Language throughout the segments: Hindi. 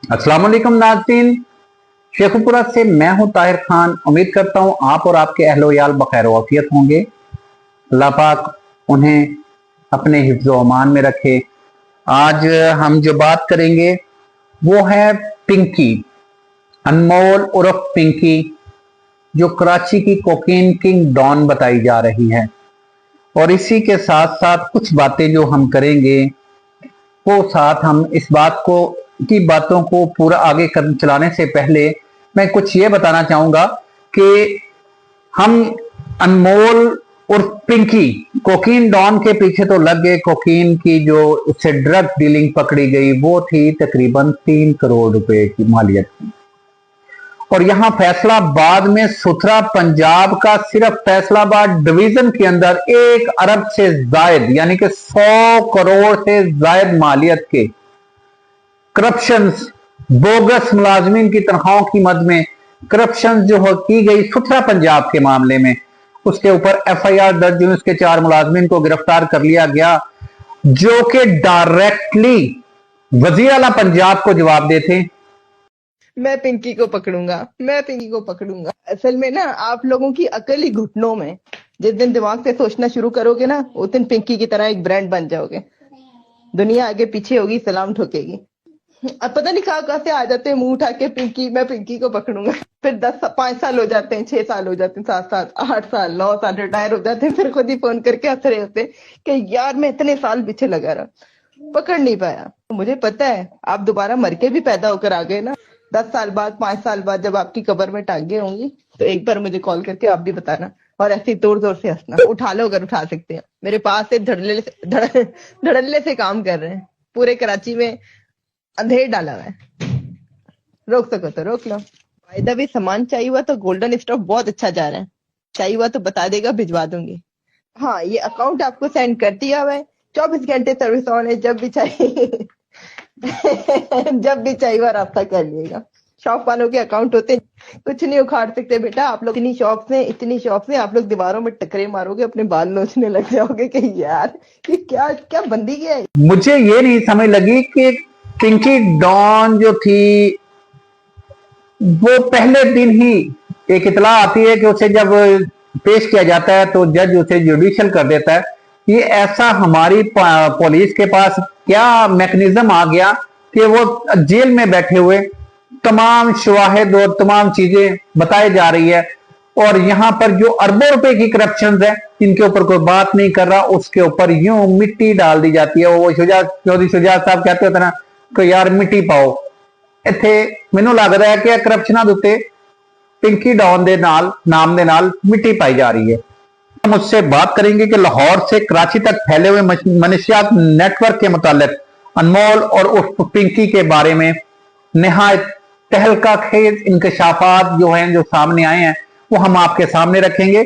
अस्सलाम वालेकुम नाज़रीन। शेखुपुरा से मैं हूं ताहिर खान। उम्मीद करता हूं आप और आपके अहलोयाल बखैर वाफियत होंगे। अल्लाह पाक उन्हें अपने हिफ्ज़ व अमान में रखे। आज हम जो बात करेंगे वो है पिंकी, अनमोल उर्फ पिंकी, जो कराची की कोकीन किंग डॉन बताई जा रही है। और इसी के साथ साथ कुछ बातें जो हम करेंगे को साथ हम इस बात को की बातों को पूरा आगे चलाने से पहले मैं कुछ ये बताना चाहूंगा कि हम अनमोल और पिंकी कोकीन डॉन के पीछे तो लग गए। कोकीन की जो उससे ड्रग डीलिंग पकड़ी गई वो थी तकरीबन 3 करोड़ रुपए की मालियत की। और यहां फैसलाबाद में सुथरा पंजाब का सिर्फ फैसलाबाद डिवीजन के अंदर 1 अरब से जायद यानी कि 100 करोड़ से जायद मालियत के करप्शन, बोगस मुलाजमीन की तनख्वाहों की मद में करप्शन जो की गई सुथरा पंजाब के मामले में, उसके ऊपर एफआईआर दर्ज हुई। उसके 4 मुलाजमीन को गिरफ्तार कर लिया गया जो कि डायरेक्टली वजीर आला पंजाब को जवाब देते। मैं पिंकी को पकड़ूंगा, मैं पिंकी को पकड़ूंगा। असल में ना आप लोगों की अकल ही घुटनों में। जिस दिन दिमाग से सोचना शुरू करोगे ना उस दिन पिंकी की तरह एक ब्रांड बन जाओगे। दुनिया आगे पीछे होगी, सलाम ठोकेगी। अब पता नहीं कहाँ से आ जाते हैं मुंह उठा के पिंकी, मैं पिंकी को पकड़ूंगा। फिर 5 साल हो जाते हैं, 6 साल हो जाते हैं, 7 साल, 8 साल, 9 साल रिटायर हो जाते हैं। फिर खुद ही फोन करके हंस रहे होते हैं कि यार मैं इतने साल पीछे लगा रहा, पकड़ नहीं पाया। मुझे पता है आप दोबारा मर के भी पैदा होकर आ गए ना, 10 साल बाद, 5 साल बाद जब आपकी कब्र में टांगे होंगी तो एक बार मुझे कॉल करके आप भी बताना और ऐसे ही जोर जोर से हंसना। उठा लो अगर उठा सकते हैं। मेरे पास से धड़ल्ले से काम कर रहे हैं। पूरे कराची में अंधेर डाला हुआ है। रोक सको तो रोक लो। फायदा भी सामान चाहिए हुआ तो गोल्डन स्टॉक बहुत अच्छा जा रहा है। चाहिए हुआ तो बता देगा, भिजवा दूंगी। हाँ, ये अकाउंट आपको सेंड कर दिया हुआ है। 24 घंटे सर्विस ऑन है, जब भी चाहिए जब भी चाहिए वह रास्ता कर लिएगा। शॉप वालों के अकाउंट होते कुछ नहीं उखाड़ सकते बेटा। आप लोग इतनी शॉप से आप लोग दीवारों में टकरे मारोगे, अपने बाल नोचने लग जाओगे कि यार ये क्या क्या बंदी क्या है। मुझे ये नहीं समझ लगी कि पिंकी डॉन जो थी वो पहले दिन ही एक इतला आती है कि उसे जब पेश किया जाता है तो जज उसे जुडिशियल कर देता है। ये ऐसा हमारी पुलिस के पास क्या मैकेनिज्म आ गया कि वो जेल में बैठे हुए तमाम शवाहिद और तमाम चीजें बताई जा रही है और यहां पर जो अरबों रुपए की करप्शन है इनके ऊपर कोई बात नहीं कर रहा, उसके ऊपर यूं मिट्टी डाल दी जाती है। वो चौधरी शुजात साहब कहते होते ना कि यार मिट्टी पाओ। ਇੱਥੇ ਮੈਨੂੰ ਲੱਗਦਾ है कि करप्शना ਦੇ ਉੱਤੇ पिंकी डॉन के नाम के नाल मिट्टी पाई जा रही है। हम उससे बात करेंगे कि लाहौर से कराची तक फैले हुए मनशियात नेटवर्क के मुतालिक अनमोल और उर्फ पिंकी के बारे में निहायत तहलका खेज इंकशाफात जो हैं जो सामने आए हैं वो हम आपके सामने रखेंगे।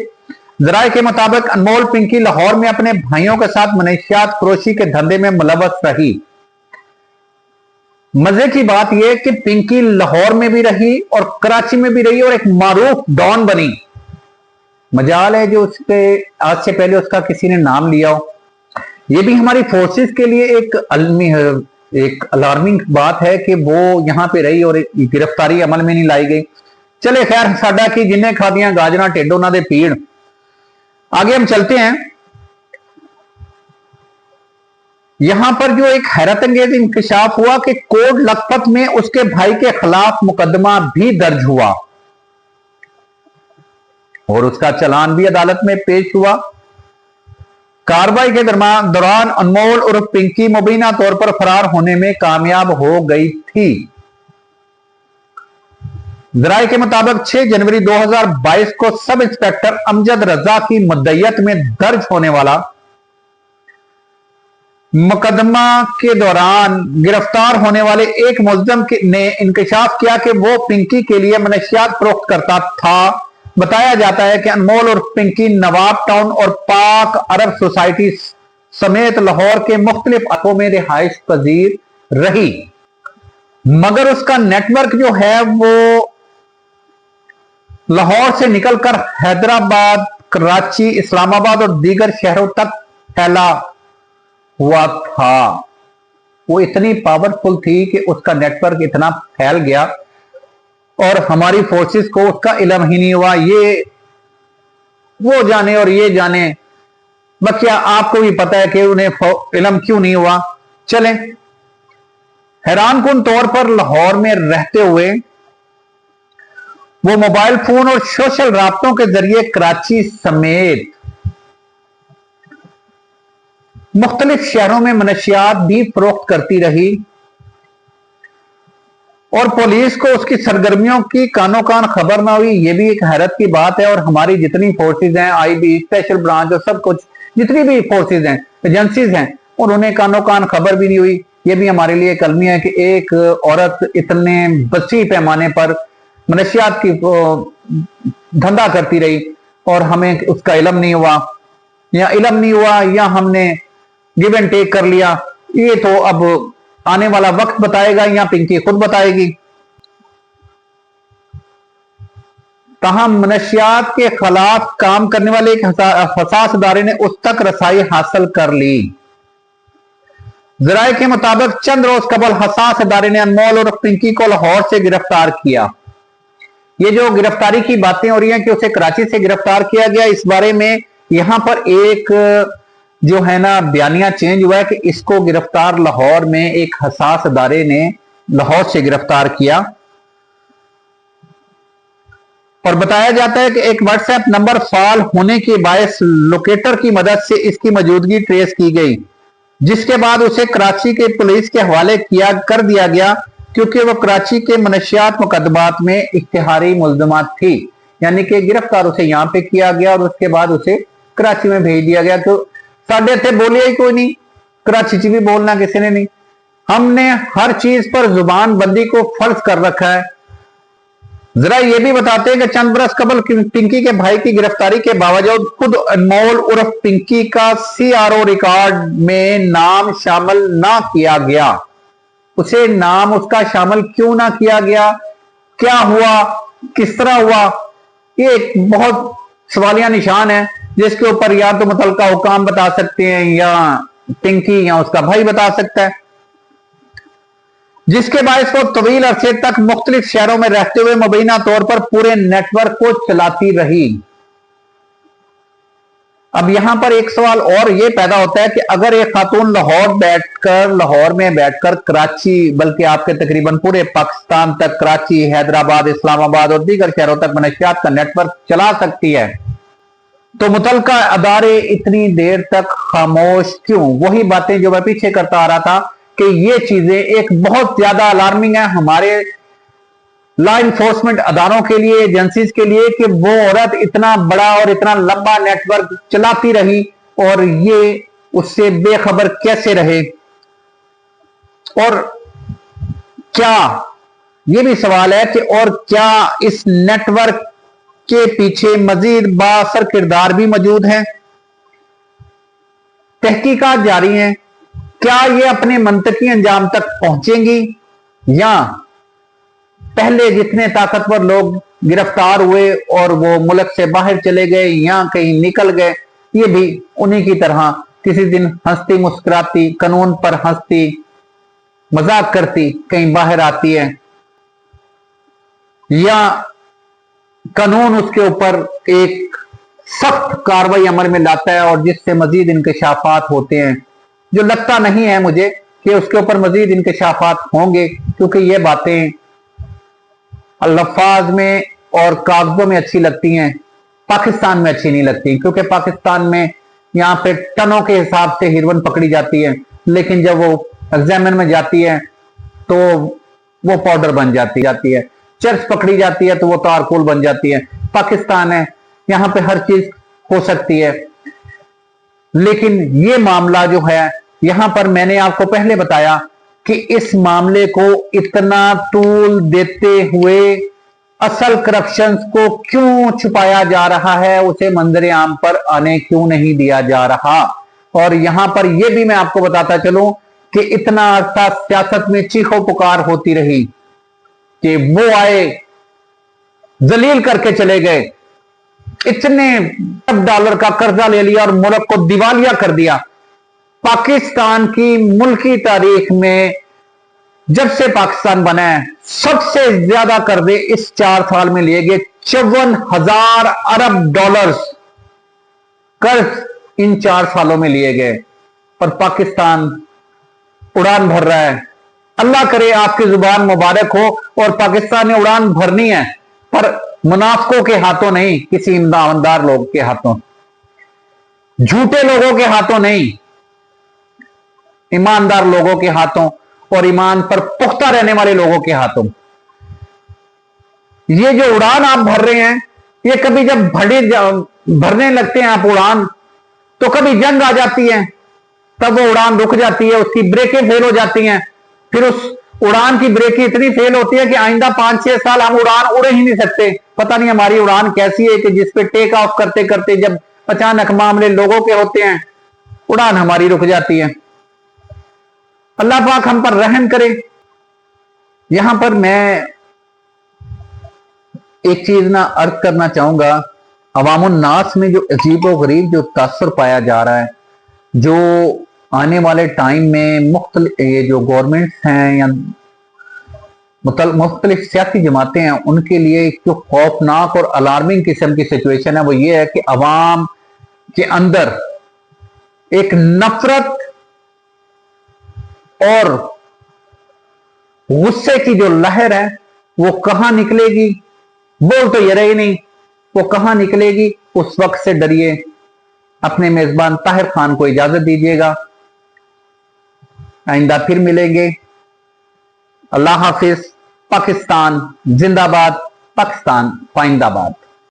जराये के मुताबिक अनमोल पिंकी लाहौर में अपने भाइयों के साथ मनशियात फरोशी के धंधे में मुलव्वस रही। मजे की बात यह कि पिंकी लाहौर में भी रही और कराची में भी रही और एक मारूफ डॉन बनी। मजाल है जो उसके आज से पहले उसका किसी ने नाम लिया हो। यह भी हमारी फोर्सेस के लिए एक अलार्मिंग बात है कि वो यहां पे रही और गिरफ्तारी अमल में नहीं लाई गई। चले खैर, साडा की जिन्हें खादियां गाजरा ढिड उन्हां दे पीड़। आगे हम चलते हैं। यहां पर जो एक हैरत अंगेज इंकशाफ हुआ कि कोट लखपत में उसके भाई के खिलाफ मुकदमा भी दर्ज हुआ और उसका चालान भी अदालत में पेश हुआ। कार्रवाई के दौरान अनमोल और पिंकी मुबीना तौर पर फरार होने में कामयाब हो गई थी। जराये के मुताबिक 6 जनवरी 2022 को सब इंस्पेक्टर अमजद रजा की मुद्दयत में दर्ज होने वाला मुकदमा के दौरान गिरफ्तार होने वाले एक मुल्जिम ने इंकशाफ किया कि वो पिंकी के लिए मनशियात फरोख्त करता था। बताया जाता है कि अनमोल और पिंकी नवाब टाउन और पाक अरब सोसाइटी समेत लाहौर के मुख्तलिफ इलाकों में रिहाइश पजीर रही, मगर उसका नेटवर्क जो है वो लाहौर से निकलकर हैदराबाद, कराची, इस्लामाबाद और दीगर शहरों तक फैला हुआ था। वो इतनी पावरफुल थी कि उसका नेटवर्क इतना फैल गया और हमारी फोर्सेस को उसका इल्म ही नहीं हुआ। ये वो जाने और ये जाने, बकिया आपको भी पता है कि उन्हें इल्म क्यों नहीं हुआ। चलें, हैरानकुन तौर पर लाहौर में रहते हुए वो मोबाइल फोन और सोशल राब्तों के जरिए कराची समेत मुख्तलिफ शहरों में मनशियात भी फरोख्त करती रही और पुलिस को उसकी सरगर्मियों की कानो कान खबर ना हुई। ये भी एक हैरत की बात है। और हमारी जितनी फोर्सेज हैं, आईबी, स्पेशल ब्रांच और सब कुछ, जितनी भी फोर्सेज हैं, एजेंसीज हैं, उन्होंने कानो कान खबर भी नहीं हुई। ये भी हमारे लिए एक अलमिया है कि एक औरत इतने वसी पैमाने पर मनशियात की धंधा करती रही और हमें उसका इल्म नहीं हुआ, या इल्म नहीं हुआ या हमने गिव एंड टेक कर लिया। ये तो अब आने वाला वक्त बताएगा या पिंकी खुद बताएगी। ताहम मनशियात के खिलाफ काम करने वाले एक हसास इदारे ने उस तक रसाई हासिल कर ली। जराये के मुताबिक चंद रोज कबल हसास इदारे ने अनमोल और पिंकी को लाहौर से गिरफ्तार किया। ये जो गिरफ्तारी की बातें हो रही हैं कि उसे कराची से गिरफ्तार किया गया, इस बारे में यहां पर एक जो है ना बयानिया चेंज हुआ है कि इसको गिरफ्तार लाहौर में एक हसास इदारे ने लाहौर से गिरफ्तार किया। और बताया जाता है कि एक व्हाट्सएप नंबर फाल होने के बायस लोकेटर की मदद से इसकी मौजूदगी ट्रेस की गई, जिसके बाद उसे कराची के पुलिस के हवाले कर दिया गया, क्योंकि वह कराची के मनशियात मुकदमात में इश्तिहारी मुल्ज़मात थी। यानी कि गिरफ्तार उसे यहां पे किया गया और उसके बाद उसे कराची में भेज दिया गया। तो साढ़े इतने बोलिया ही कोई नहीं, कराची च भी बोलना किसी ने नहीं। हमने हर चीज पर जुबान बंदी को फर्ज कर रखा है। जरा ये भी बताते हैं कि चंद बरस कबल पिंकी के भाई की गिरफ्तारी के बावजूद खुद अनमोल उर्फ पिंकी का सीआरओ रिकॉर्ड में नाम शामिल ना किया गया। उसे नाम उसका शामिल क्यों ना किया गया, क्या हुआ, किस तरह हुआ, ये एक बहुत सवालिया निशान है, जिसके ऊपर या तो मुतलका हुकाम बता सकते हैं या पिंकी या उसका भाई बता सकता है, जिसके बायस वो तवील अरसे तक मुख्तलिफ शहरों में रहते हुए मुबीना तौर पर पूरे नेटवर्क को चलाती रही। अब यहां पर एक सवाल और ये पैदा होता है कि अगर एक खातून लाहौर में बैठकर कराची, बल्कि आपके तकरीबन पूरे पाकिस्तान तक, कराची, हैदराबाद, इस्लामाबाद और दीगर शहरों तक मनशियात का नेटवर्क चला सकती है, तो मुतलका अदारे इतनी देर तक खामोश क्यों? वही बातें जो मैं पीछे करता आ रहा था कि ये चीजें एक बहुत ज्यादा अलार्मिंग है हमारे लॉ इन्फोर्समेंट अदारों के लिए, एजेंसीज के लिए, कि वो औरत इतना बड़ा और इतना लंबा नेटवर्क चलाती रही और ये उससे बेखबर कैसे रहे। और क्या, ये भी सवाल है कि और क्या इस नेटवर्क के पीछे मजीद बाअसर किरदार भी मौजूद हैं? तहकीकात जारी हैं। क्या ये अपने मंतकी अंजाम तक पहुंचेंगी या पहले जितने ताकतवर लोग गिरफ्तार हुए और वो मुल्क से बाहर चले गए या कहीं निकल गए, ये भी उन्हीं की तरह किसी दिन हंसती मुस्कुराती, कानून पर हंसती, मजाक करती कहीं बाहर आती है, या कानून उसके ऊपर एक सख्त कार्रवाई अमल में लाता है और जिससे मजीद इंकशाफात होते हैं, जो लगता नहीं है मुझे कि उसके ऊपर मजीद इंकशाफात होंगे, क्योंकि ये बातें अल्फाज में और कागजों में अच्छी लगती हैं, पाकिस्तान में अच्छी नहीं लगती, क्योंकि पाकिस्तान में यहाँ पे टनों के हिसाब से हीरोइन पकड़ी जाती है, लेकिन जब वो एग्जामिन में जाती है तो वो पाउडर बन जाती है, चर्च पकड़ी जाती है तो वो तारकोल बन जाती है। पाकिस्तान है, यहाँ पे हर चीज हो सकती है। लेकिन ये मामला जो है, यहां पर मैंने आपको पहले बताया कि इस मामले को इतना तूल देते हुए असल करप्शन को क्यों छुपाया जा रहा है, उसे मंजर आम पर आने क्यों नहीं दिया जा रहा। और यहां पर यह भी मैं आपको बताता चलूं कि इतना अरसा सियासत में चीखो पुकार होती रही कि वो आए, जलील करके चले गए, इतने $1 का कर्जा ले लिया और मुल्क को दिवालिया कर दिया, पाकिस्तान की मुल्की तारीख में जब से पाकिस्तान बना है सबसे ज्यादा कर्जे इस 4 साल में लिए गए। 54,000 अरब डॉलर्स कर्ज इन 4 सालों में लिए गए, पर पाकिस्तान उड़ान भर रहा है। अल्लाह करे आपकी जुबान मुबारक हो। और पाकिस्तान ने उड़ान भरनी है, पर मुनाफिकों के हाथों नहीं, किसी ईमानदार लोग के हाथों, झूठे लोगों के हाथों नहीं, ईमानदार लोगों के हाथों और ईमान पर पुख्ता रहने वाले लोगों के हाथों। ये जो उड़ान आप भर रहे हैं, ये कभी जब भरने लगते हैं आप उड़ान, तो कभी जंग आ जाती है, तब वो उड़ान रुक जाती है, उसकी ब्रेकें फेल हो जाती हैं। फिर उस उड़ान की ब्रेकें इतनी फेल होती है कि आइंदा 5-6 साल हम उड़ान उड़ ही नहीं सकते। पता नहीं हमारी उड़ान कैसी है कि जिस पे टेक ऑफ करते करते जब अचानक मामले लोगों के होते हैं, उड़ान हमारी रुक जाती है। अल्लाह पाक हम पर रहम करे। यहां पर मैं एक चीज ना अर्ज करना चाहूंगा, अवामुन नास में जो अजीब व गरीब जो तासर पाया जा रहा है, जो आने वाले टाइम में ये जो गवर्नमेंट्स हैं या मुख्तलिफ सियासी जमातें हैं, उनके लिए जो खौफनाक और अलार्मिंग किस्म की सिचुएशन है वो ये है कि अवाम के अंदर एक नफरत और गुस्से की जो लहर है वो कहां निकलेगी, बोल तो ये रही नहीं, वो कहां निकलेगी, उस वक्त से डरिए। अपने मेजबान ताहिर खान को इजाजत दीजिएगा, आइंदा फिर मिलेंगे। अल्लाह हाफिज। पाकिस्तान जिंदाबाद, पाकिस्तान पाइंदाबाद।